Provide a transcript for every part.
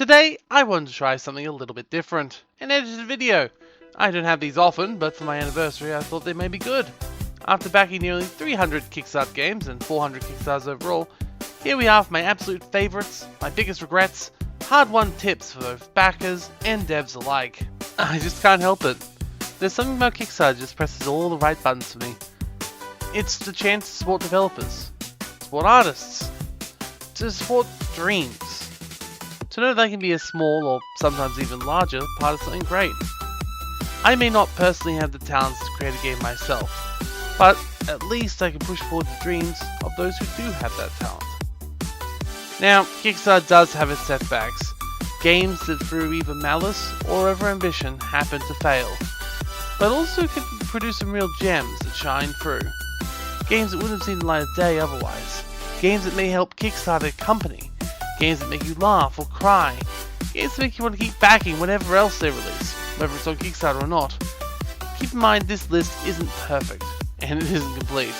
Today, I wanted to try something a little bit different, an edited video. I don't have these often, but for my anniversary I thought they may be good. After backing nearly 300 Kickstarter games and 400 Kickstarters overall, here we are for my absolute favourites, my biggest regrets, hard-won tips for both backers and devs alike. I just can't help it. There's something about Kickstarter just presses all the right buttons for me. It's the chance to support developers, support artists, to support dreams. To know they can be a small or sometimes even larger part of something great. I may not personally have the talents to create a game myself, but at least I can push forward the dreams of those who do have that talent. Now, Kickstarter does have its setbacks, games that through either malice or overambition happen to fail, but also can produce some real gems that shine through. Games that wouldn't have seen the light of day otherwise, games that may help kickstart a company, games that make you laugh or cry, games that make you want to keep backing whatever else they release, whether it's on Kickstarter or not. Keep in mind this list isn't perfect, and it isn't complete.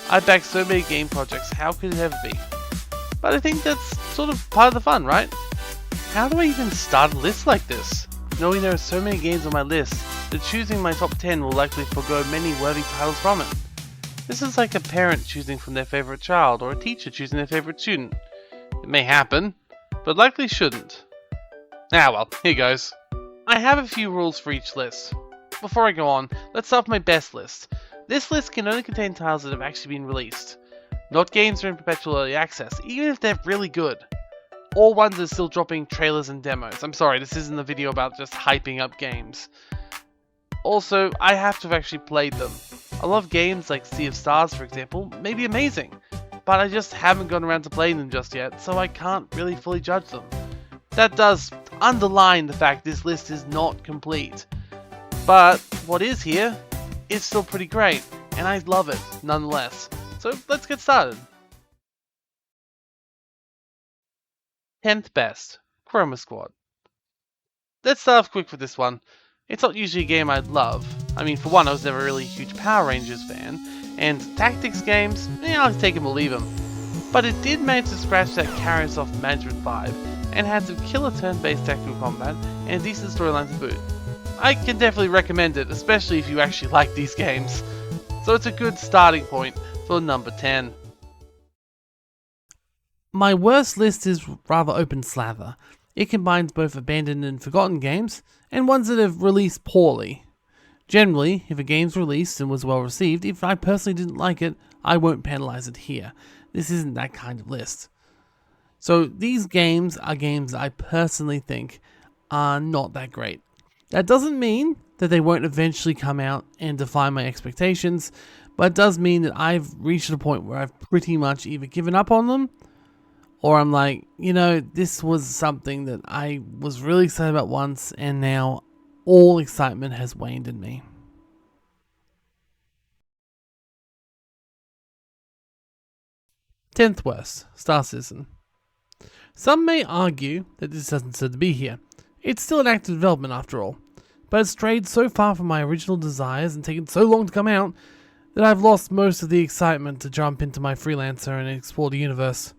I back so many game projects, how could it ever be? But I think that's sort of part of the fun, right? How do I even start a list like this? Knowing there are so many games on my list, that choosing my top 10 will likely forego many worthy titles from it. This is like a parent choosing from their favourite child, or a teacher choosing their favourite student. It may happen, but likely shouldn't. Ah well, here goes. I have a few rules for each list. Before I go on, let's start with my best list. This list can only contain titles that have actually been released. Not games that are in perpetual early access, even if they're really good. Or ones that are still dropping trailers and demos. I'm sorry, this isn't a video about just hyping up games. Also, I have to have actually played them. A lot of games like Sea of Stars, for example, may be amazing, but I just haven't gone around to playing them just yet, so I can't really fully judge them. That does underline the fact this list is not complete. But what is here is still pretty great, and I love it nonetheless. So let's get started. 10th best, Chroma Squad. Let's start off quick with this one. It's not usually a game I'd love. I mean, for one, I was never really a huge Power Rangers fan, and tactics games, I'll take them or leave them. But it did manage to scratch that carry-soft management vibe, and had some killer turn-based tactical combat, and a decent storyline to boot. I can definitely recommend it, especially if you actually like these games. So it's a good starting point for number 10. My worst list is rather open slather. It combines both abandoned and forgotten games, and ones that have released poorly. Generally, if a game's released and was well received, if I personally didn't like it, I won't penalize it here. This isn't that kind of list. So these games are games that I personally think are not that great. That doesn't mean that they won't eventually come out and defy my expectations, but it does mean that I've reached a point where I've pretty much either given up on them, or I'm like, this was something that I was really excited about once, and now all excitement has waned in me. Tenth worst, Star Citizen. Some may argue that this doesn't deserve to be here. It's still in active development after all, but it's strayed so far from my original desires and taken so long to come out that I've lost most of the excitement to jump into my freelancer and explore the universe.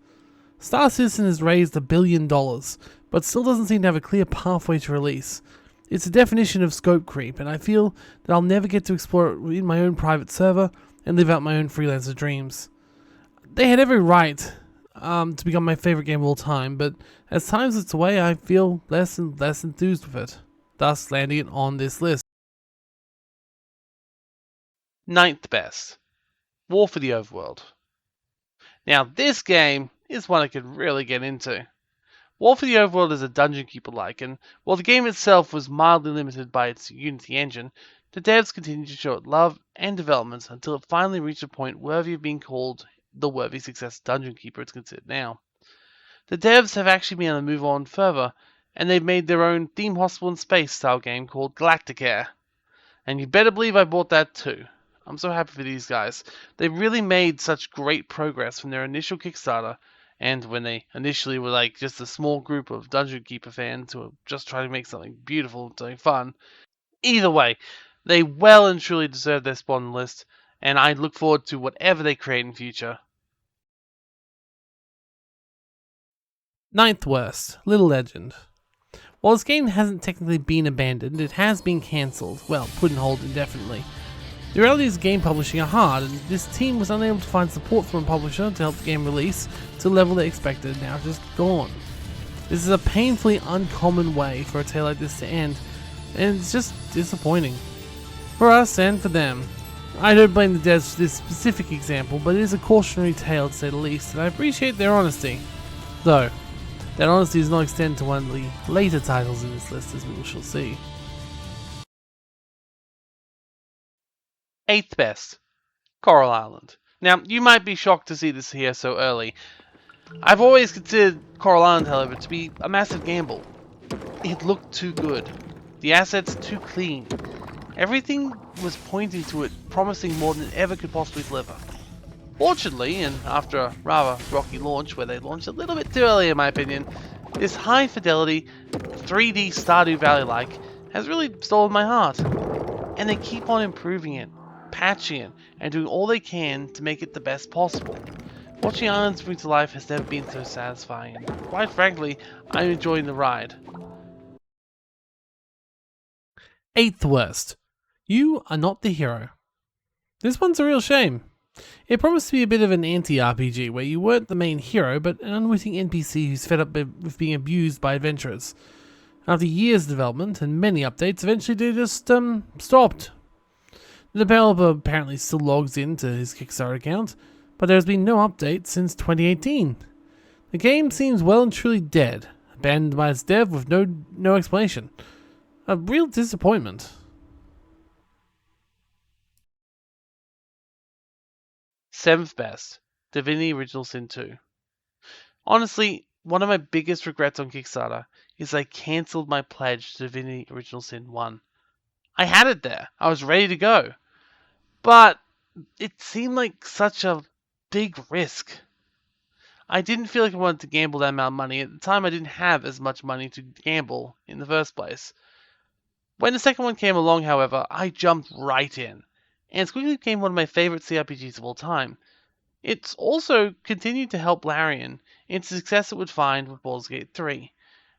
Star Citizen has raised $1 billion, but still doesn't seem to have a clear pathway to release. It's a definition of scope creep, and I feel that I'll never get to explore it in my own private server and live out my own freelancer dreams. They had every right to become my favorite game of all time, but as time slips away, I feel less and less enthused with it, thus landing it on this list. 9th best, War for the Overworld. Now this game is one I could really get into. War for the Overworld is a dungeon keeper-like, and while the game itself was mildly limited by its Unity engine, the devs continued to show it love and development until it finally reached a point worthy of being called the worthy successor Dungeon Keeper it's considered now. The devs have actually been able to move on further, and they've made their own Theme Hospital in Space style game called Galactica. And you better believe I bought that too. I'm so happy for these guys. They really made such great progress from their initial Kickstarter, and when they initially were like just a small group of Dungeon Keeper fans who were just trying to make something beautiful and something fun. Either way, they well and truly deserve their spot on the list, and I look forward to whatever they create in future. 9th worst, Little Legend. While this game hasn't technically been abandoned, it has been cancelled, well, put on hold indefinitely. The reality is game publishing are hard, and this team was unable to find support from a publisher to help the game release to the level they expected, now just gone. This is a painfully uncommon way for a tale like this to end, and it's just disappointing. For us and for them. I don't blame the devs for this specific example, but it is a cautionary tale to say the least, and I appreciate their honesty. Though, that honesty does not extend to one of the later titles in this list, as we shall see. 8th best, Coral Island. Now, you might be shocked to see this here so early. I've always considered Coral Island, however, to be a massive gamble. It looked too good. The assets too clean. Everything was pointing to it, promising more than it ever could possibly deliver. Fortunately, and after a rather rocky launch where they launched a little bit too early in my opinion, this high fidelity 3D Stardew Valley-like has really stolen my heart. And they keep on improving it, patching it, and doing all they can to make it the best possible. Watching islands bring to life has never been so satisfying, and quite frankly, I'm enjoying the ride. 8th worst. You Are Not the Hero. This one's a real shame. It promised to be a bit of an anti-RPG, where you weren't the main hero, but an unwitting NPC who's fed up with being abused by adventurers. After years of development and many updates, eventually they just stopped. The developer apparently still logs into his Kickstarter account, but there has been no update since 2018. The game seems well and truly dead, abandoned by its dev with no explanation. A real disappointment. 7th best, Divinity Original Sin 2. Honestly, one of my biggest regrets on Kickstarter is I cancelled my pledge to Divinity Original Sin 1. I had it there. I was ready to go. But it seemed like such a big risk. I didn't feel like I wanted to gamble that amount of money. At the time, I didn't have as much money to gamble in the first place. When the second one came along, however, I jumped right in, and it quickly became one of my favorite CRPGs of all time. It's also continued to help Larian in the success it would find with Baldur's Gate 3,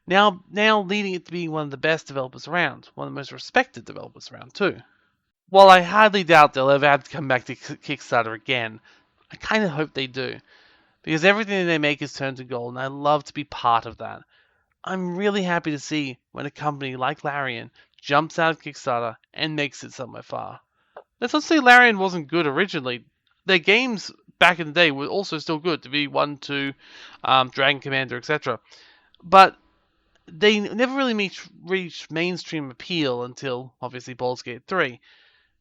now leading it to being one of the best developers around, one of the most respected developers around too. While I hardly doubt they'll ever have to come back to Kickstarter again, I kind of hope they do, because everything they make is turned to gold, and I love to be part of that. I'm really happy to see when a company like Larian jumps out of Kickstarter and makes it somewhere far. Let's not say Larian wasn't good originally. Their games back in the day were also still good, to be 1, 2, Dragon Commander, etc. But they never really reached mainstream appeal until, obviously, Baldur's Gate 3.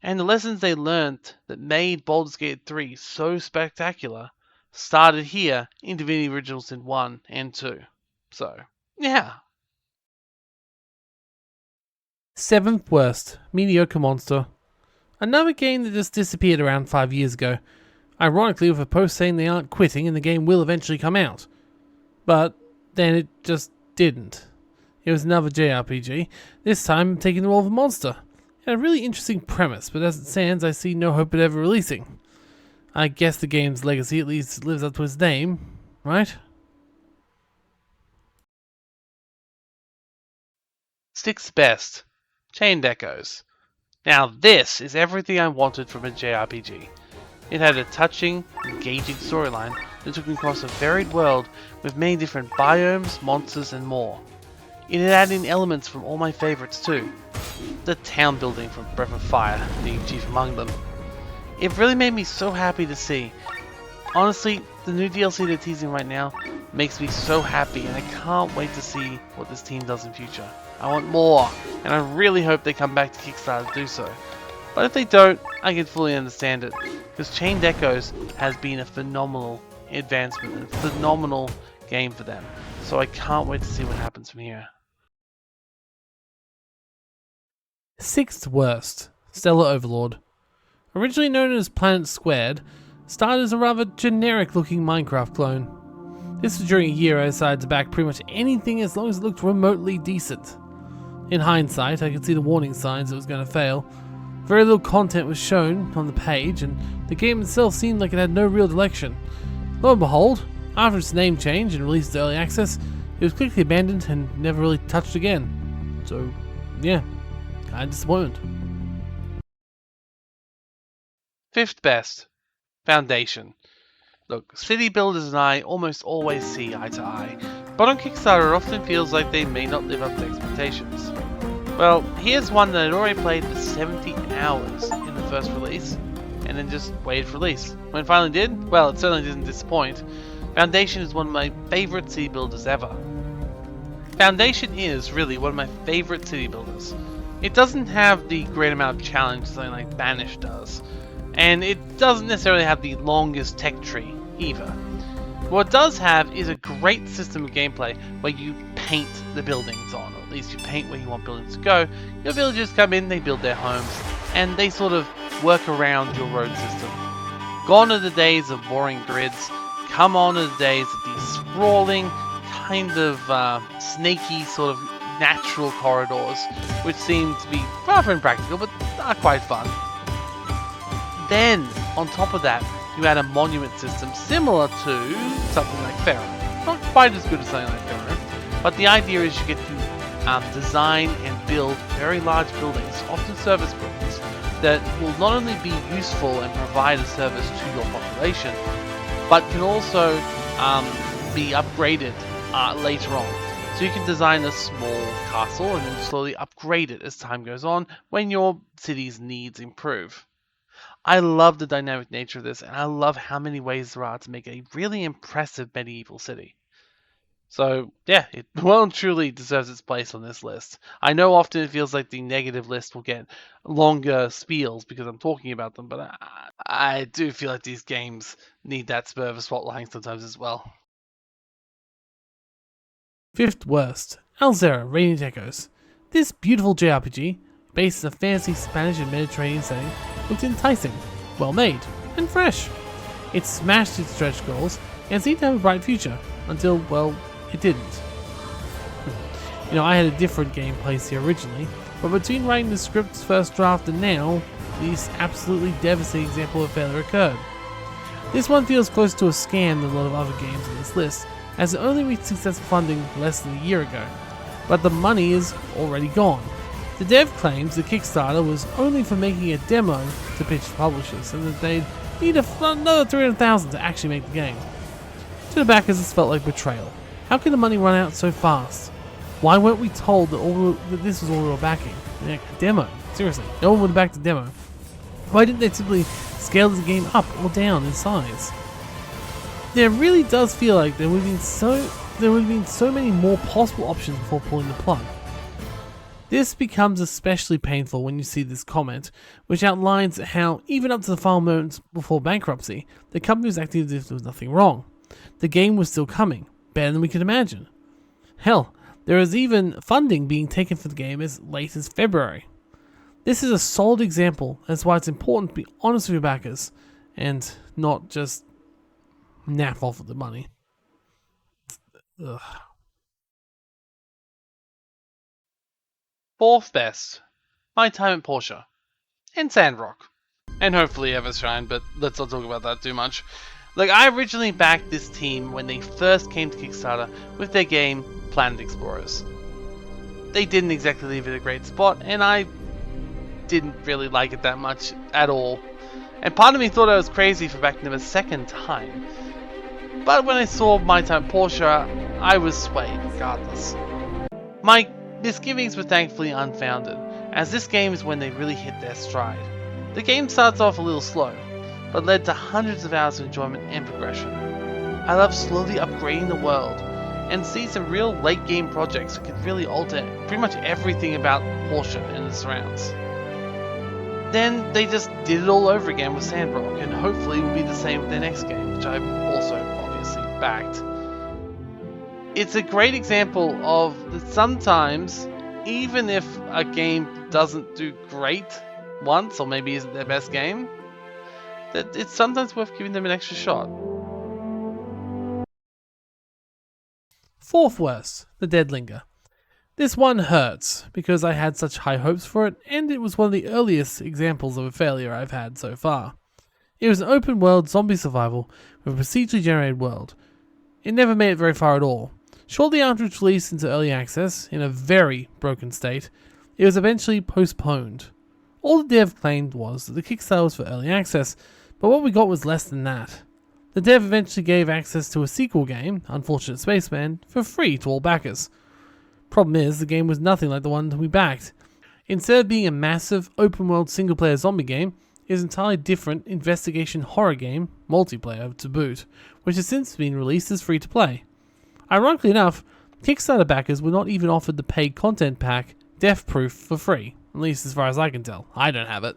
And the lessons they learned that made Baldur's Gate 3 so spectacular started here in Divinity Original Sin 1 and 2. So, yeah. 7th worst, Mediocre Monster. Another game that just disappeared around 5 years ago. Ironically, with a post saying they aren't quitting and the game will eventually come out. But then it just didn't. It was another JRPG, this time taking the role of a monster. It had a really interesting premise, but as it stands, I see no hope of ever releasing. I guess the game's legacy at least lives up to its name, right? 6th best, Chained Echoes. Now this is everything I wanted from a JRPG. It had a touching, engaging storyline that took me across a varied world with many different biomes, monsters, and more. It had added in elements from all my favorites too. The town building from Breath of Fire being chief among them. It really made me so happy to see. Honestly, the new DLC they're teasing right now makes me so happy, and I can't wait to see what this team does in future. I want more, and I really hope they come back to Kickstarter to do so. But if they don't, I can fully understand it, because Chained Echoes has been a phenomenal advancement and a phenomenal game for them. So I can't wait to see what happens from here. 6th worst, Stellar Overlord. Originally known as Planet Squared, started as a rather generic looking Minecraft clone. This was during a year I decided to back pretty much anything as long as it looked remotely decent. In hindsight, I could see the warning signs it was going to fail. Very little content was shown on the page, and the game itself seemed like it had no real direction. Lo and behold, after its name change and release to early access, it It was quickly abandoned and never really touched again. So, yeah, kind of disappointment. Fifth best, Foundation. Look, city builders and I almost always see eye to eye, but on Kickstarter it often feels like they may not live up to expectations. Well, here's one that I'd already played for 70 hours in the first release, and then just waited for release. When it finally did, well, it certainly didn't disappoint. Foundation is one of my favourite city builders ever. Foundation is really one of my favourite city builders. It doesn't have the great amount of challenge something like Banish does, and it doesn't necessarily have the longest tech tree either. What it does have is a great system of gameplay where you paint the buildings on, or at least you paint where you want buildings to go. Your villagers come in, they build their homes, and they sort of work around your road system. Gone are the days of boring grids, come on are the days of these sprawling, kind of snaky sort of natural corridors, which seem to be rather impractical, but are quite fun. Then, on top of that, you add a monument system similar to something like Pharaoh. Not quite as good as something like Pharaoh, but the idea is you get to design and build very large buildings, often service buildings, that will not only be useful and provide a service to your population, but can also be upgraded later on. So you can design a small castle and then slowly upgrade it as time goes on when your city's needs improve. I love the dynamic nature of this, and I love how many ways there are to make a really impressive medieval city. So, yeah, it well and truly deserves its place on this list. I know often it feels like the negative list will get longer spiels because I'm talking about them, but I do feel like these games need that spur of a spotlight sometimes as well. Fifth worst, Alzera Radiant Echoes. This beautiful JRPG, based in a fancy Spanish and Mediterranean setting, looked enticing, well made, and fresh. It smashed its stretch goals and seemed to have a bright future, until, well, it didn't. I had a different game placed here originally, but between writing the script's first draft and now, this absolutely devastating example of failure occurred. This one feels closer to a scam than a lot of other games on this list, as it only reached successful funding less than a year ago, but the money is already gone. The dev claims the Kickstarter was only for making a demo to pitch to publishers, and that they'd need another $300,000 to actually make the game. To the backers, this felt like betrayal. How could the money run out so fast? Why weren't we told that this was all we were backing? A demo? Seriously, no one would have backed a demo. Why didn't they simply scale the game up or down in size? There really does feel like there would have been so many more possible options before pulling the plug. This becomes especially painful when you see this comment, which outlines how, even up to the final moments before bankruptcy, the company was acting as if there was nothing wrong. The game was still coming, better than we could imagine. Hell, there is even funding being taken for the game as late as February. This is a solid example, and that's why it's important to be honest with your backers, and not just naff off of the money. Ugh. Fourth best, My Time at Portia, and Sandrock, and hopefully Evershine, but let's not talk about that too much. Look, I originally backed this team when they first came to Kickstarter with their game Planet Explorers. They didn't exactly leave it a great spot, and I didn't really like it that much at all. And part of me thought I was crazy for backing them a second time. But when I saw My Time at Portia, I was swayed regardless. My misgivings were thankfully unfounded, as this game is when they really hit their stride. The game starts off a little slow, but led to hundreds of hours of enjoyment and progression. I love slowly upgrading the world, and see some real late game projects that could really alter pretty much everything about Portia and the surrounds. Then they just did it all over again with Sandrock, and hopefully will be the same with their next game, which I've also obviously backed. It's a great example of that sometimes, even if a game doesn't do great once, or maybe isn't their best game, that it's sometimes worth giving them an extra shot. Fourth worst, The Deadlinger. This one hurts, because I had such high hopes for it, and it was one of the earliest examples of a failure I've had so far. It was an open world zombie survival with a procedurally generated world. It never made it very far at all, Shortly after its release into early access, in a very broken state, it was eventually postponed. All the dev claimed was that the Kickstarter was for early access, but what we got was less than that. The dev eventually gave access to a sequel game, Unfortunate Spaceman, for free to all backers. Problem is, the game was nothing like the one we backed. Instead of being a massive, open-world single-player zombie game, it is an entirely different investigation horror game, multiplayer to boot, which has since been released as free-to-play. Ironically enough, Kickstarter backers were not even offered the paid content pack, Death Proof, for free, at least as far as I can tell. I don't have it.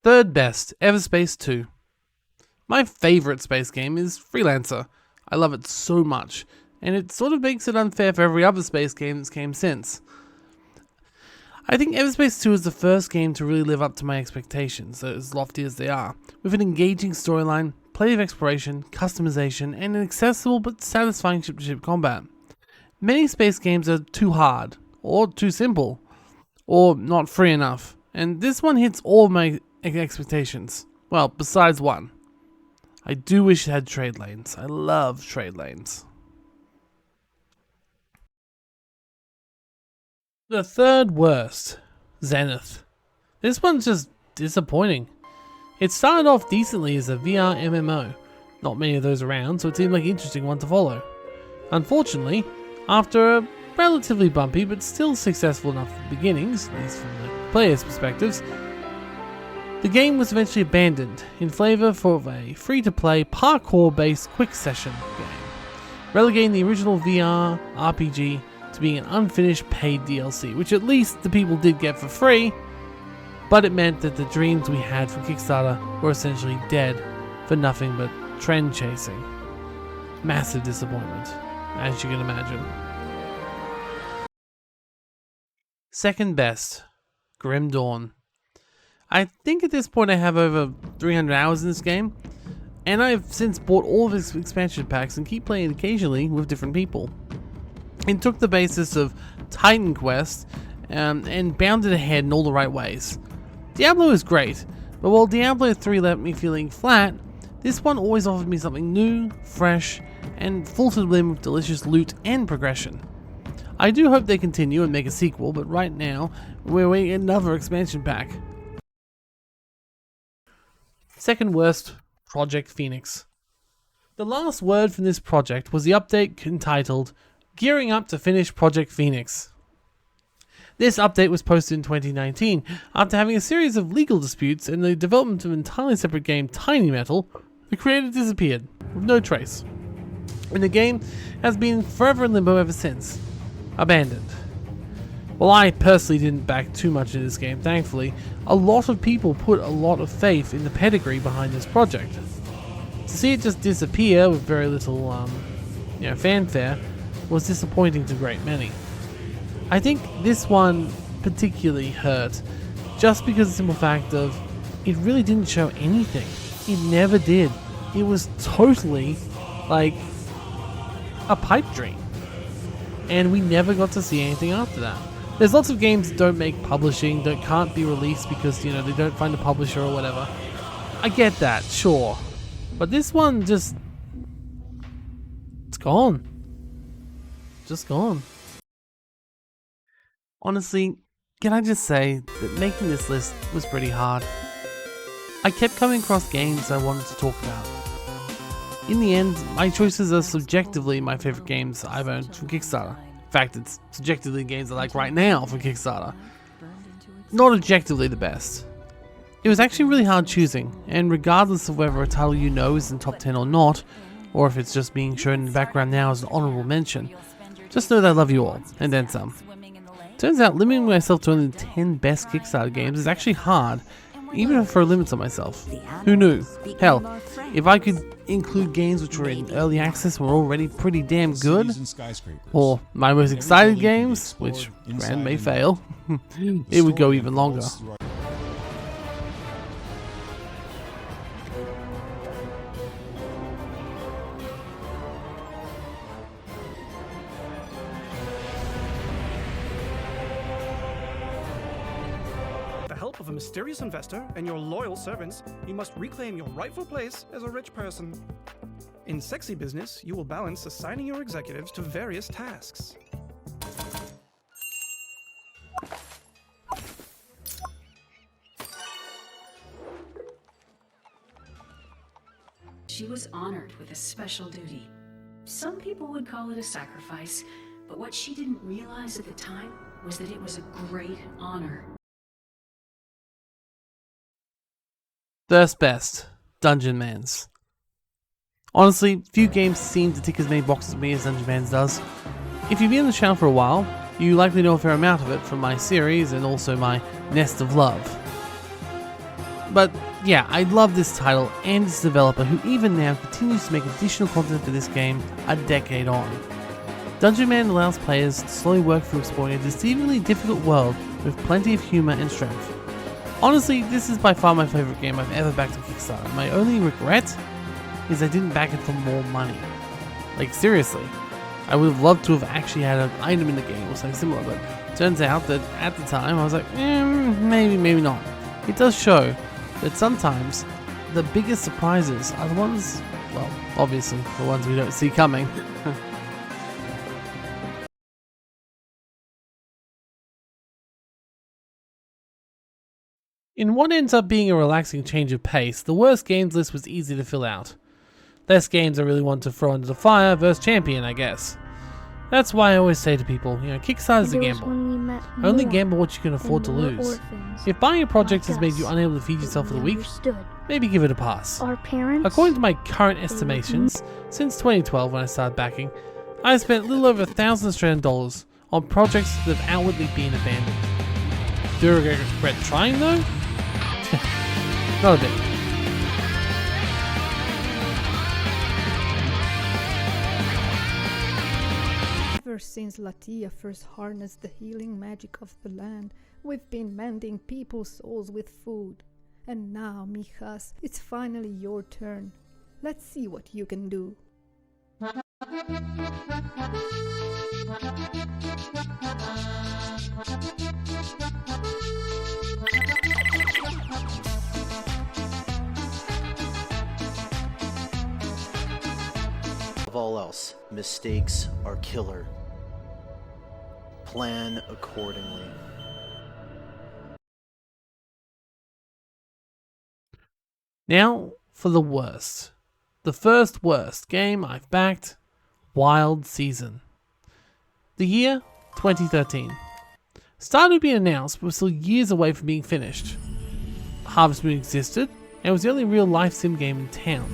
Third best, Everspace 2. My favourite space game is Freelancer. I love it so much, and it sort of makes it unfair for every other space game that's came since. I think Everspace 2 is the first game to really live up to my expectations, as lofty as they are, with an engaging storyline, plenty of exploration, customization, and an accessible but satisfying ship-to-ship combat. Many space games are too hard, or too simple, or not free enough, and this one hits all of my expectations. Well, besides one. I do wish it had trade lanes. I love trade lanes. The third worst, Zenith. This one's just disappointing. It started off decently as a VR MMO. Not many of those around, so it seemed like an interesting one to follow. Unfortunately, after a relatively bumpy but still successful enough beginnings, at least from the players' perspectives, the game was eventually abandoned in favour for a free-to-play parkour-based quick session game, relegating the original VR RPG to being an unfinished paid DLC, which at least the people did get for free, but it meant that the dreams we had for Kickstarter were essentially dead for nothing but trend chasing. Massive disappointment, as you can imagine. Second best, Grim Dawn. I think at this point I have over 300 hours in this game, and I've since bought all of its expansion packs and keep playing occasionally with different people. It took the basis of Titan Quest and bounded ahead in all the right ways. Diablo is great, but while Diablo 3 left me feeling flat, this one always offered me something new, fresh, and full to the rim with delicious loot and progression. I do hope they continue and make a sequel, but right now, we're waiting another expansion pack. Second worst, Project Phoenix. The last word from this project was the update entitled, Gearing Up to Finish Project Phoenix. This update was posted in 2019 after having a series of legal disputes and the development of an entirely separate game, Tiny Metal. The creator disappeared, with no trace. And the game has been forever in limbo ever since. Abandoned. While I personally didn't back too much in this game, thankfully, a lot of people put a lot of faith in the pedigree behind this project. To see it just disappear with very little fanfare was disappointing to a great many. I think this one particularly hurt, just because of the simple fact of it really didn't show anything. It never did. It was totally like a pipe dream. And we never got to see anything after that. There's lots of games that don't make publishing, that can't be released because, they don't find a publisher or whatever. I get that, sure. But this one just... it's gone. Just gone. Honestly, can I just say that making this list was pretty hard. I kept coming across games I wanted to talk about. In the end, my choices are subjectively my favourite games I've owned from Kickstarter. In fact, it's subjectively games I like right now from Kickstarter. Not objectively the best. It was actually really hard choosing, and regardless of whether a title is in top 10 or not, or if it's just being shown in the background now as an honourable mention, just know that I love you all, and then some. Turns out limiting myself to only the 10 best Kickstarter games is actually hard, even if I throw limits on myself. Who knew? Hell, if I could include games which were in early access and were already pretty damn good, or my most excited games, which granted may fail, it would go even longer. Of a mysterious investor and your loyal servants, you must reclaim your rightful place as a rich person. In sexy business, you will balance assigning your executives to various tasks. She was honored with a special duty. Some people would call it a sacrifice, but what she didn't realize at the time was that it was a great honor. First best, Dungeon Mans. Honestly, few games seem to tick as many boxes with me as Dungeon Mans does. If you've been on the channel for a while, you likely know a fair amount of it from my series and also my Nest of Love. But yeah, I love this title and its developer, who even now continues to make additional content for this game a decade on. Dungeon Man allows players to slowly work through exploring a deceivingly difficult world with plenty of humour and strength. Honestly, this is by far my favourite game I've ever backed on Kickstarter. My only regret is I didn't back it for more money. Like seriously, I would have loved to have actually had an item in the game or something similar, but turns out that at the time I was like, maybe not. It does show that sometimes the biggest surprises are the ones, well, obviously, the ones we don't see coming. In what ends up being a relaxing change of pace, the worst games list was easy to fill out. Less games I really want to throw into the fire versus Champion, I guess. That's why I always say to people, Kickstarter's a gamble. Only gamble what you can afford to lose. If buying a project has made you unable to feed yourself for the week, maybe give it a pass. According to my current estimations, since 2012 when I started backing, I've spent a little over $1,000 on projects that have outwardly been abandoned. Do I regret trying though? Not a bit. Ever since Latia first harnessed the healing magic of the land, we've been mending people's souls with food. And now, Mijas, it's finally your turn. Let's see what you can do. Of all else, mistakes are killer. Plan accordingly. Now for the worst. The first worst game I've backed, Wild Season. The year, 2013. Started to be announced, but was still years away from being finished. Harvest Moon existed, and it was the only real life sim game in town.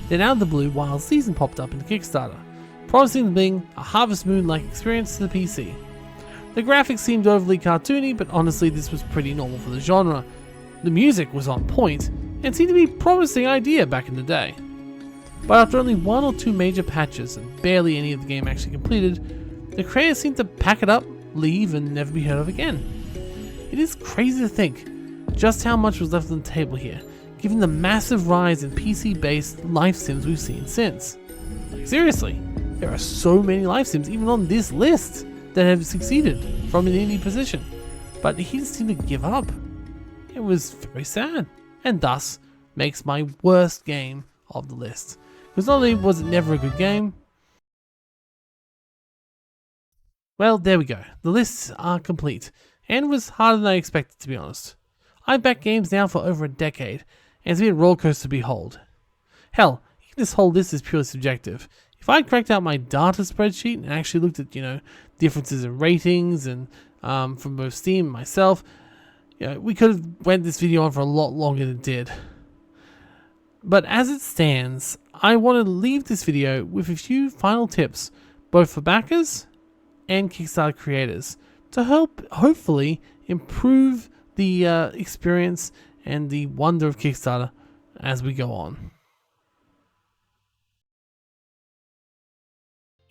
Then out of the blue, Wild Season popped up in Kickstarter, promising to bring a Harvest Moon-like experience to the PC. The graphics seemed overly cartoony, but honestly this was pretty normal for the genre. The music was on point, and seemed to be a promising idea back in the day. But after only one or two major patches, and barely any of the game actually completed, the creators seemed to pack it up, leave, and never be heard of again. It is crazy to think just how much was left on the table here, given the massive rise in PC-based life sims we've seen since. Like seriously, there are so many life sims even on this list that have succeeded from an indie position, but he just seemed to give up. It was very sad, and thus makes my worst game of the list. Because not only was it never a good game, well, there we go. The lists are complete, and it was harder than I expected, to be honest. I've backed games now for over a decade, and it's been a rollercoaster to behold. Hell, even this whole list is purely subjective. If I'd cracked out my data spreadsheet and actually looked at, differences in ratings and from both Steam and myself, we could have went this video on for a lot longer than it did. But as it stands, I want to leave this video with a few final tips, both for backers and Kickstarter creators, to help hopefully improve the experience and the wonder of Kickstarter as we go on.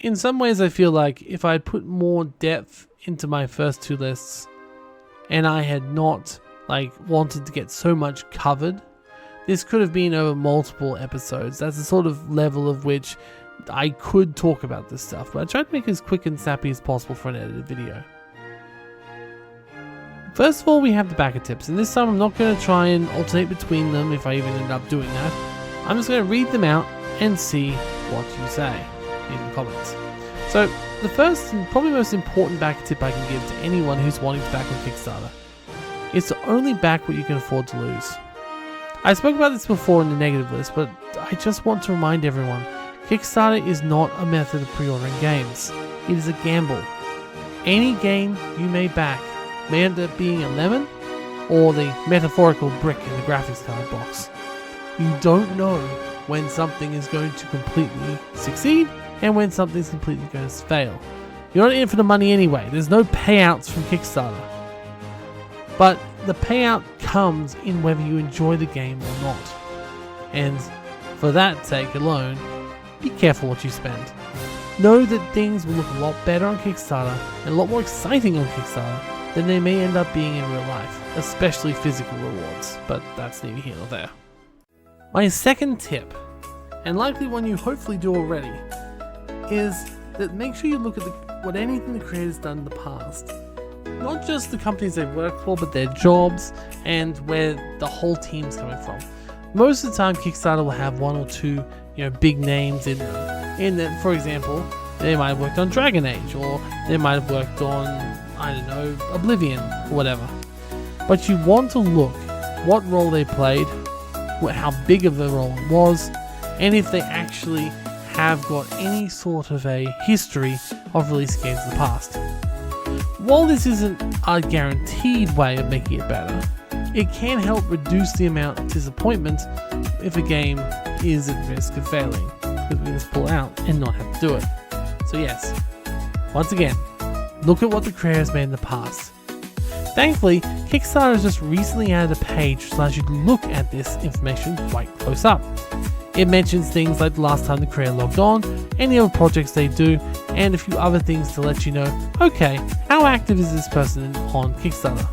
In some ways I feel like if I had put more depth into my first two lists and I had not wanted to get so much covered, this could have been over multiple episodes. That's the sort of level of which I could talk about this stuff, but I tried to make it as quick and snappy as possible for an edited video. First of all, we have the backer tips, and this time I'm not going to try and alternate between them if I even end up doing that. I'm just going to read them out and see what you say in the comments. So the first and probably most important backer tip I can give to anyone who's wanting to back on Kickstarter is to only back what you can afford to lose. I spoke about this before in the negative list, but I just want to remind everyone, Kickstarter is not a method of pre-ordering games. It is a gamble. Any game you may back may end up being a lemon or the metaphorical brick in the graphics card box. You don't know when something is going to completely succeed and when something's completely going to fail. You're not in for the money anyway. There's no payouts from Kickstarter. But the payout comes in whether you enjoy the game or not. And for that sake alone, be careful what you spend. Know that things will look a lot better on Kickstarter and a lot more exciting on Kickstarter than they may end up being in real life, especially physical rewards, but that's neither here nor there. My second tip, and likely one you hopefully do already, is that make sure you look at what anything the creator's done in the past. Not just the companies they've worked for, but their jobs and where the whole team's coming from. Most of the time, Kickstarter will have one or two, big names in them. In that, for example, they might have worked on Dragon Age, or they might have worked on, Oblivion, or whatever. But you want to look what role they played, how big of the role it was, and if they actually have got any sort of a history of releasing games in the past. While this isn't a guaranteed way of making it better, it can help reduce the amount of disappointment if a game is at risk of failing, because we can just pull out and not have to do it. So yes, once again, look at what the creator has made in the past. Thankfully, Kickstarter has just recently added a page which allows you to look at this information quite close up. It mentions things like the last time the creator logged on, any other projects they do, and a few other things to let you know, okay, how active is this person on Kickstarter?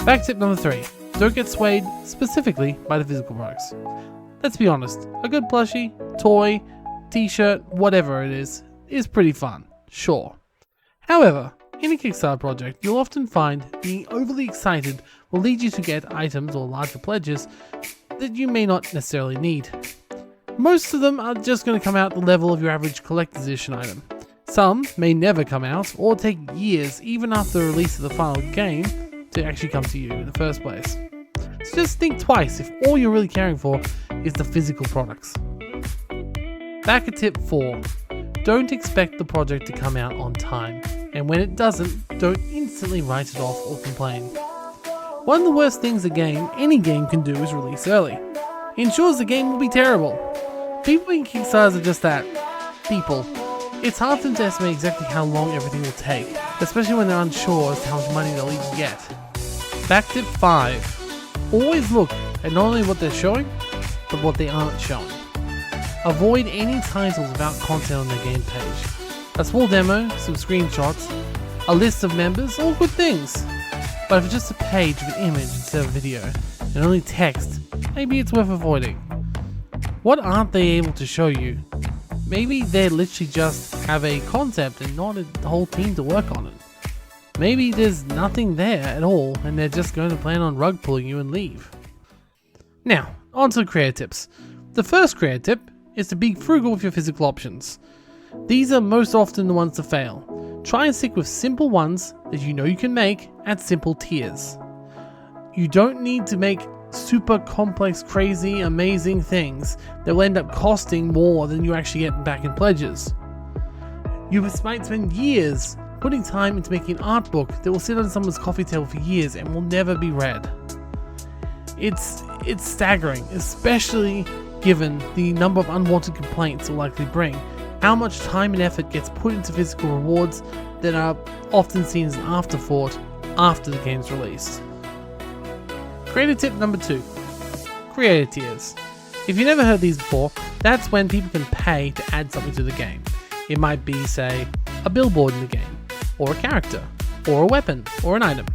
Back tip number 3, don't get swayed specifically by the physical products. Let's be honest, a good plushie, toy, t-shirt, whatever it is pretty fun, sure. However, in a Kickstarter project, you'll often find being overly excited will lead you to get items or larger pledges that you may not necessarily need. Most of them are just going to come out at the level of your average collector's edition item. Some may never come out or take years even after the release of the final game to actually come to you in the first place. So just think twice if all you're really caring for is the physical products. Back at tip 4, don't expect the project to come out on time, and when it doesn't, don't instantly write it off or complain. One of the worst things any game can do is release early. It ensures the game will be terrible. People in Kickstarters are just that, people. It's hard for them to estimate exactly how long everything will take, especially when they're unsure as to how much money they'll even get. Back tip 5. Always look at not only what they're showing, but what they aren't showing. Avoid any titles without content on their game page. A small demo, some screenshots, a list of members, all good things. But if it's just a page with an image instead of video, and only text, maybe it's worth avoiding. What aren't they able to show you? Maybe they literally just have a concept and not a whole team to work on it. Maybe there's nothing there at all and they're just going to plan on rug pulling you and leave. Now, on to the creator tips. The first creator tip is to be frugal with your physical options. These are most often the ones to fail. Try and stick with simple ones that you know you can make at simple tiers. You don't need to make super complex, crazy, amazing things that will end up costing more than you actually get back in pledges. You might spend years putting time into making an art book that will sit on someone's coffee table for years and will never be read. It's staggering, especially given the number of unwanted complaints it will likely bring. How much time and effort gets put into physical rewards that are often seen as an afterthought after the game's released. Creator tip number 2. Creator tiers. If you've never heard these before, that's when people can pay to add something to the game. It might be, say, a billboard in the game, or a character, or a weapon, or an item.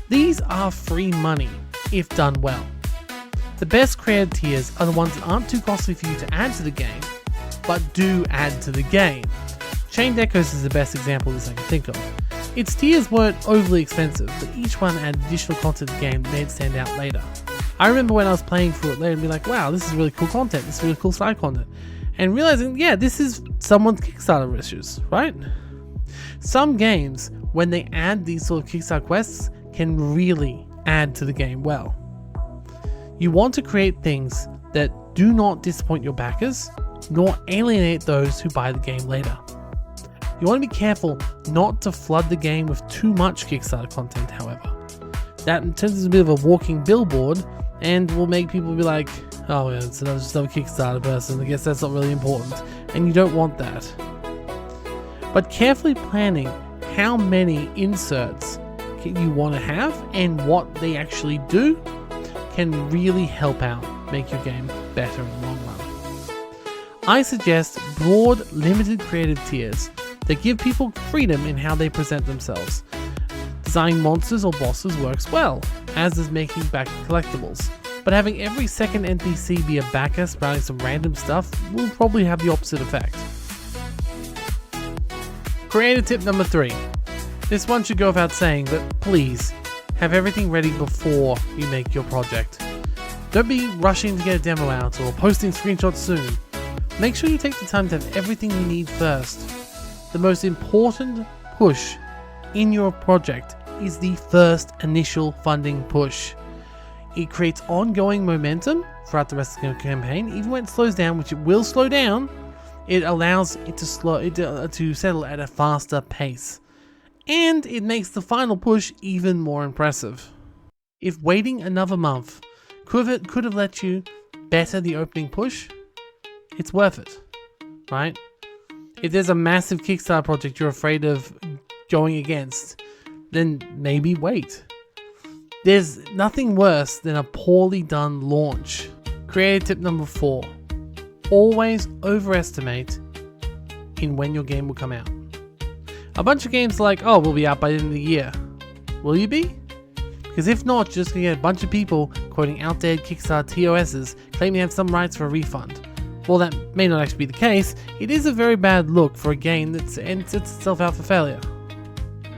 These are free money, if done well. The best creator tiers are the ones that aren't too costly for you to add to the game, but do add to the game. Chained Echoes is the best example of this I can think of. Its tiers weren't overly expensive, but each one added additional content to the game that made it stand out later. I remember when I was playing through it later and be like, wow, this is really cool content, this is really cool side content. And realizing, yeah, this is someone's Kickstarter issues, right? Some games, when they add these sort of Kickstarter quests, can really add to the game well. You want to create things that do not disappoint your backers, nor alienate those who buy the game later. You want to be careful not to flood the game with too much Kickstarter content, however. That turns into a bit of a walking billboard and will make people be like, oh yeah, it's just another Kickstarter person, I guess that's not really important, and you don't want that. But carefully planning how many inserts you want to have and what they actually do can really help out make your game better in the long run. I suggest broad, limited creative tiers that give people freedom in how they present themselves. Designing monsters or bosses works well, as does making back collectibles. But having every second NPC be a backer sprouting some random stuff will probably have the opposite effect. Creator tip number 3. This one should go without saying, but please, have everything ready before you make your project. Don't be rushing to get a demo out or posting screenshots soon. Make sure you take the time to have everything you need first. The most important push in your project is the first initial funding push. It creates ongoing momentum throughout the rest of the campaign. Even when it slows down, which it will slow down, it allows it to settle at a faster pace. And it makes the final push even more impressive. If waiting another month could have let you better the opening push, it's worth it, right? If there's a massive Kickstarter project you're afraid of going against, then maybe wait. There's nothing worse than a poorly done launch. Creative tip number 4. Always overestimate in when your game will come out. A bunch of games are like, oh, we'll be out by the end of the year. Will you be? Because if not, you're just going to get a bunch of people quoting outdated Kickstarter TOSs claiming they have some rights for a refund. While that may not actually be the case, it is a very bad look for a game that sets itself out for failure.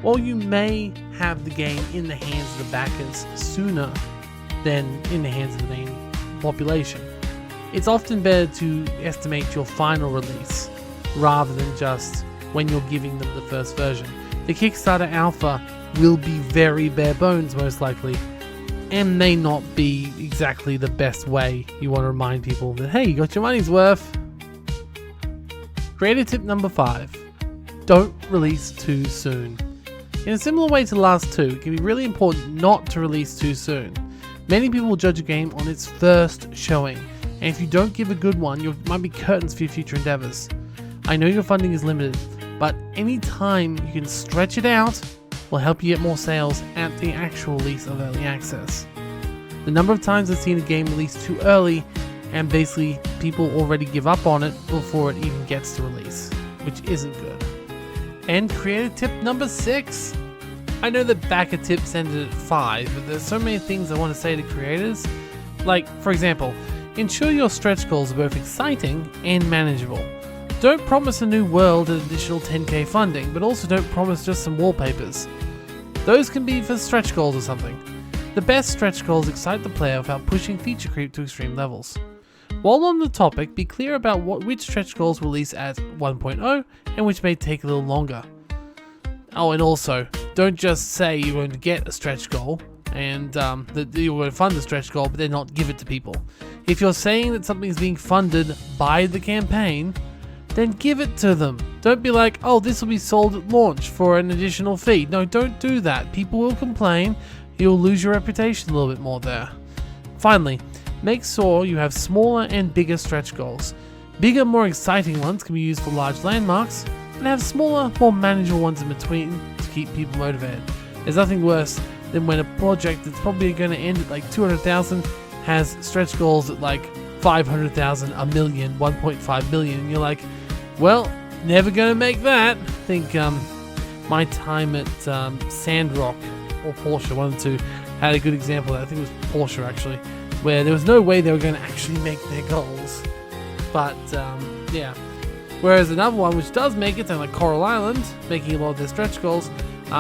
While you may have the game in the hands of the backers sooner than in the hands of the main population, it's often better to estimate your final release rather than just when you're giving them the first version. The Kickstarter alpha will be very bare bones most likely, and may not be exactly the best way you want to remind people that, hey, you got your money's worth. Creator tip number 5. Don't release too soon. In a similar way to the last 2, it can be really important not to release too soon. Many people will judge a game on its first showing, and if you don't give a good one, you might be curtains for your future endeavors. I know your funding is limited, but any time you can stretch it out will help you get more sales at the actual release of early access. The number of times I've seen a game released too early and basically people already give up on it before it even gets to release, which isn't good. And creative tip number 6. I know that backer tips ended at 5, but there's so many things I want to say to creators. Like, for example, ensure your stretch goals are both exciting and manageable. Don't promise a new world at additional 10k funding, but also don't promise just some wallpapers. Those can be for stretch goals or something. The best stretch goals excite the player without pushing feature creep to extreme levels. While on the topic, be clear about which stretch goals release at 1.0 and which may take a little longer. Oh, and also, don't just say you're going to get a stretch goal and that you're going to fund the stretch goal but then not give it to people. If you're saying that something is being funded by the campaign, then give it to them. Don't be like, oh, this will be sold at launch for an additional fee. No, don't do that. People will complain. You'll lose your reputation a little bit more there. Finally, make sure you have smaller and bigger stretch goals. Bigger, more exciting ones can be used for large landmarks, and have smaller, more manageable ones in between to keep people motivated. There's nothing worse than when a project that's probably going to end at like 200,000 has stretch goals at like 500,000, a million, 1.5 million, and you're like, well, never going to make that. I think my time at Sandrock or Porsche, one of the two, had a good example. I think it was Porsche actually, where there was no way they were going to actually make their goals. But yeah. Whereas another one which does make it, like Coral Island, making a lot of their stretch goals,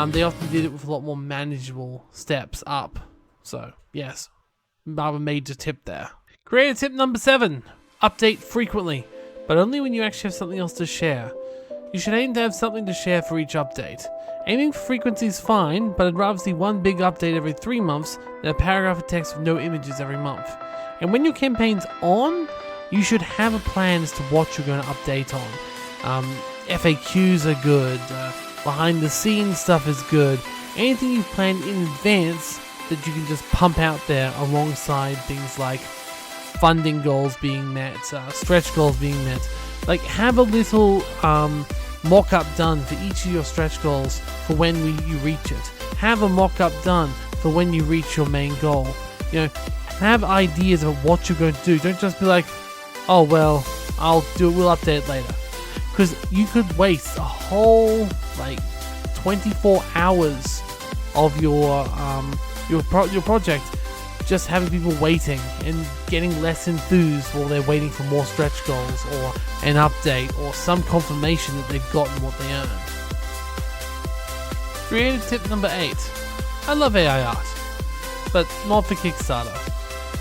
they often did it with a lot more manageable steps up. So yes. rather major tip there. Creator tip number 7. Update frequently, but only when you actually have something else to share. You should aim to have something to share for each update. Aiming for frequency is fine, but I'd rather see one big update every 3 months than a paragraph of text with no images every month. And when your campaign's on, you should have a plan as to what you're going to update on. FAQs are good, behind the scenes stuff is good. Anything you've planned in advance that you can just pump out there alongside things like funding goals being met, stretch goals being met. Like, have a little mock-up done for each of your stretch goals for when you reach it. Have a mock-up done for when you reach your main goal. You know, have ideas of what you're going to do. Don't just be like, oh well, we'll update it later. Because you could waste a whole 24 hours of your project just having people waiting and getting less enthused while they're waiting for more stretch goals or an update or some confirmation that they've gotten what they earned. Creative tip number 8. I love AI art, but not for Kickstarter.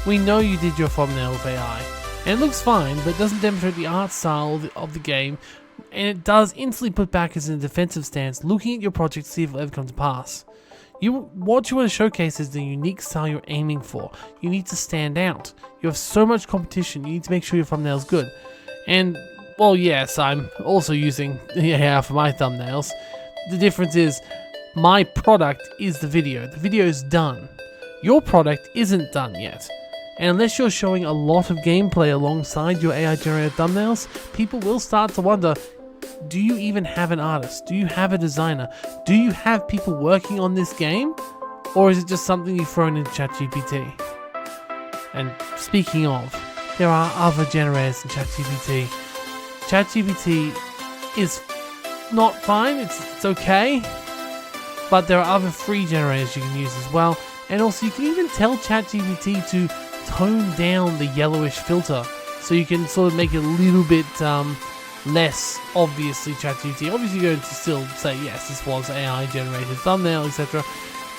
We know you did your thumbnail with AI, and it looks fine, but it doesn't demonstrate the art style of the game, and it does instantly put backers in a defensive stance, looking at your project to see if it will ever come to pass. What you want to showcase is the unique style you're aiming for. You need to stand out. You have so much competition, you need to make sure your thumbnail's good. And, well, yes, I'm also using AI for my thumbnails. The difference is, my product is the video. The video is done. Your product isn't done yet. And unless you're showing a lot of gameplay alongside your AI-generated thumbnails, people will start to wonder, do you even have an artist? Do you have a designer? Do you have people working on this game? Or is it just something you've thrown into ChatGPT? And speaking of, there are other generators in ChatGPT. ChatGPT is not fine, it's okay, but there are other free generators you can use as well. And also you can even tell ChatGPT to tone down the yellowish filter so you can sort of make it a little bit less obviously ChatGPT. Obviously you're going to still say yes, this was AI generated thumbnail, etc.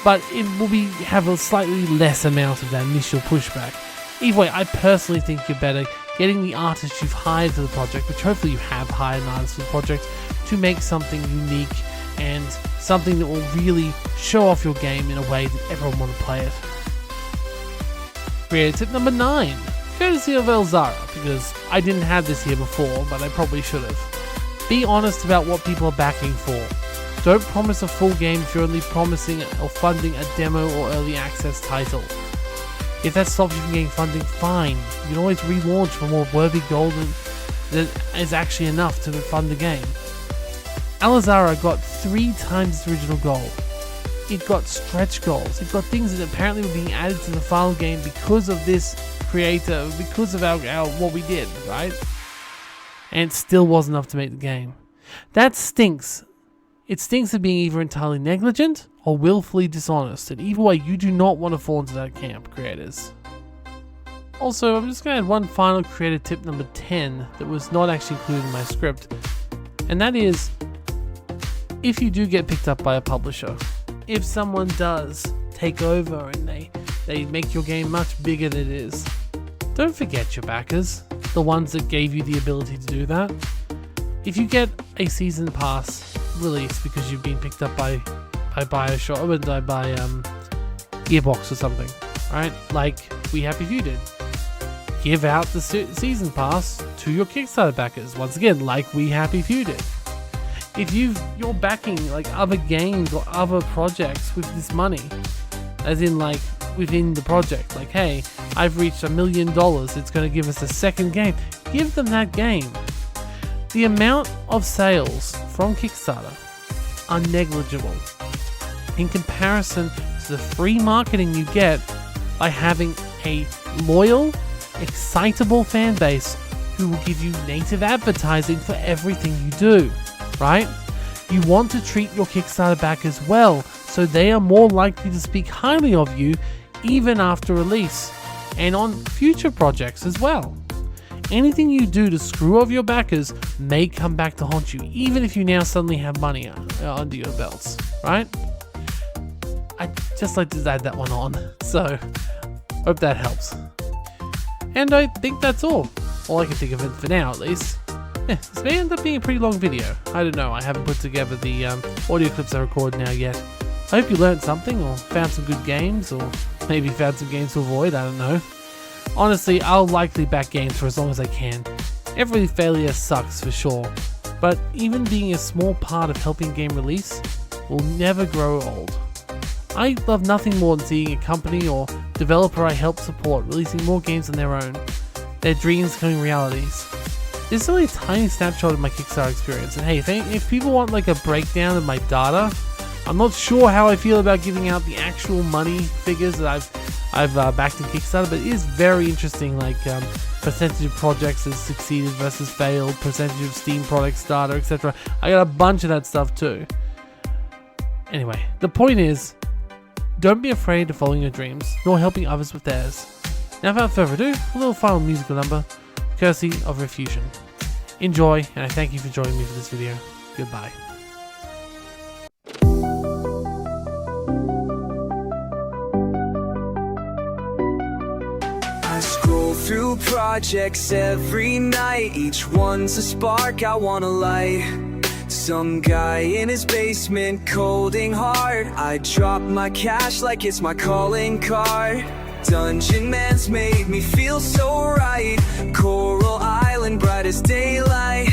But it will have a slightly less amount of that initial pushback. Either way, I personally think you're better getting the artist you've hired for the project, which hopefully you have hired an artist for the project, to make something unique and something that will really show off your game in a way that everyone will want to play it. Creative tip number 9. Courtesy of Elzara, because I didn't have this here before, but I probably should have. Be honest about what people are backing for. Don't promise a full game if you're only promising or funding a demo or early access title. If that stops you from getting funding, fine. You can always relaunch for more worthy goal that is actually enough to fund the game. Elzara got 3 times its original goal. It got stretch goals. It got things that apparently were being added to the final game because of this creator, because of our what we did, right? And it still wasn't enough to make the game. That stinks. It stinks of being either entirely negligent or willfully dishonest, and either way, you do not want to fall into that camp, creators. Also, I'm just going to add one final creative tip number 10 that was not actually included in my script, and that is, if you do get picked up by a publisher, if someone does take over and they make your game much bigger than it is, don't forget your backers, the ones that gave you the ability to do that. If you get a season pass release because you've been picked up by Bioshock, by Gearbox or something, right? Like We Happy Few did. Give out the season pass to your Kickstarter backers, once again, like We Happy Few did. If you're backing like other games or other projects with this money, as in like within the project, like, hey, I've reached $1 million, it's going to give us a second game, give them that game. The amount of sales from Kickstarter are negligible in comparison to the free marketing you get by having a loyal, excitable fan base who will give you native advertising for everything you do, right? You want to treat your Kickstarter backers well, so they are more likely to speak highly of you even after release, and on future projects as well. Anything you do to screw over your backers may come back to haunt you, even if you now suddenly have money under your belts, right? I'd just like to add that one on. So, Hope that helps. And I think that's all I can think of it for now, at least. Yeah, this may end up being a pretty long video. I don't know, I haven't put together the audio clips I recorded now yet. I hope you learned something, or found some good games, or maybe found some games to avoid, I don't know. Honestly, I'll likely back games for as long as I can. Every failure sucks for sure, but even being a small part of helping game release will never grow old. I love nothing more than seeing a company or developer I help support releasing more games on their own, their dreams becoming realities. This is only a tiny snapshot of my Kickstarter experience, and hey, if people want like a breakdown of my data, I'm not sure how I feel about giving out the actual money figures that I've backed in Kickstarter, but it is very interesting, like percentage of projects that succeeded versus failed, percentage of Steam product starter, etc. I got a bunch of that stuff too. Anyway, the point is, don't be afraid of following your dreams, nor helping others with theirs. Now without further ado, a little final musical number, courtesy of Refusion. Enjoy, and I thank you for joining me for this video. Goodbye. I scroll through projects every night, each one's a spark I wanna light. Some guy in his basement, colding hard. I drop my cash like it's my calling card. Dungeon Man's made me feel so right. Coral Island, bright as daylight.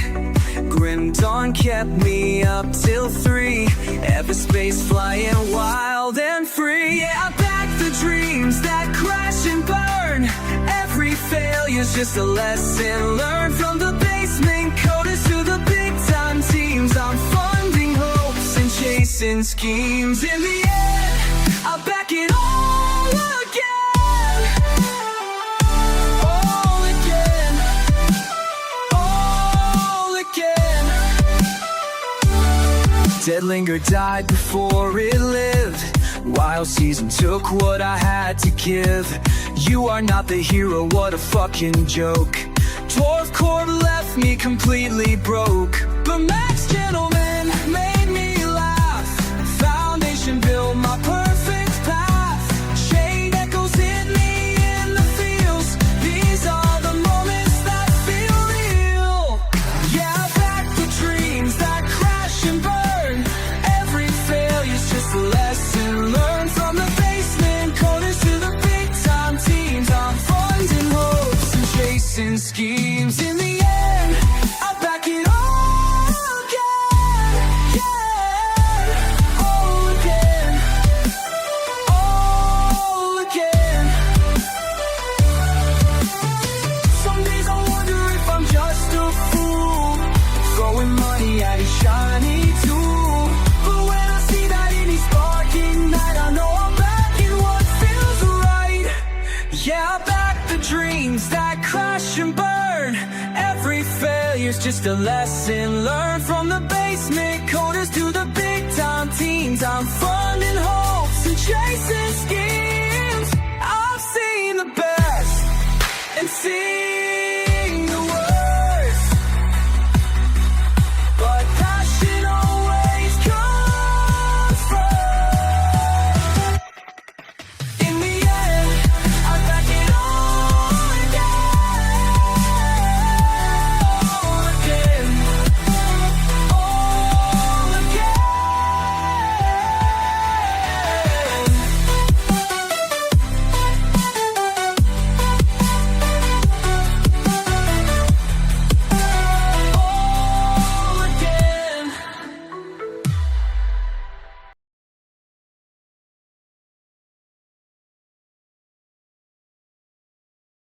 Grim Dawn kept me up till 3. Everspace flying wild and free. Yeah, I back the dreams that crash and burn. Every failure's just a lesson learned. From the basement coders to the big time teams, I'm funding hopes and chasing schemes. In the end, I back it all again. All again. All again. Deadlinger died before it lived. Wild Season took what I had to give. You are not the hero, what a fucking joke. Dwarf Corp left me completely broke, but Max Gentleman made me laugh. Foundation built my perfect path. Chain echoes hit me in the feels. These are the moments that feel real. Yeah, I back the dreams that crash and burn. Every failure's just a lesson learned. From the basement coders to the big time teams, I'm funding hopes and chasing schemes. In the end, I back it all again. Yeah, all again. All again. Some days I wonder if I'm just a fool, throwing money at a shiny tool. But when I see that any sparking night, I know I'm back in what feels right. Yeah, I back the dreams that crash and burn. Every failure's just a lesson learned. From the basement coders to the big time teams, I'm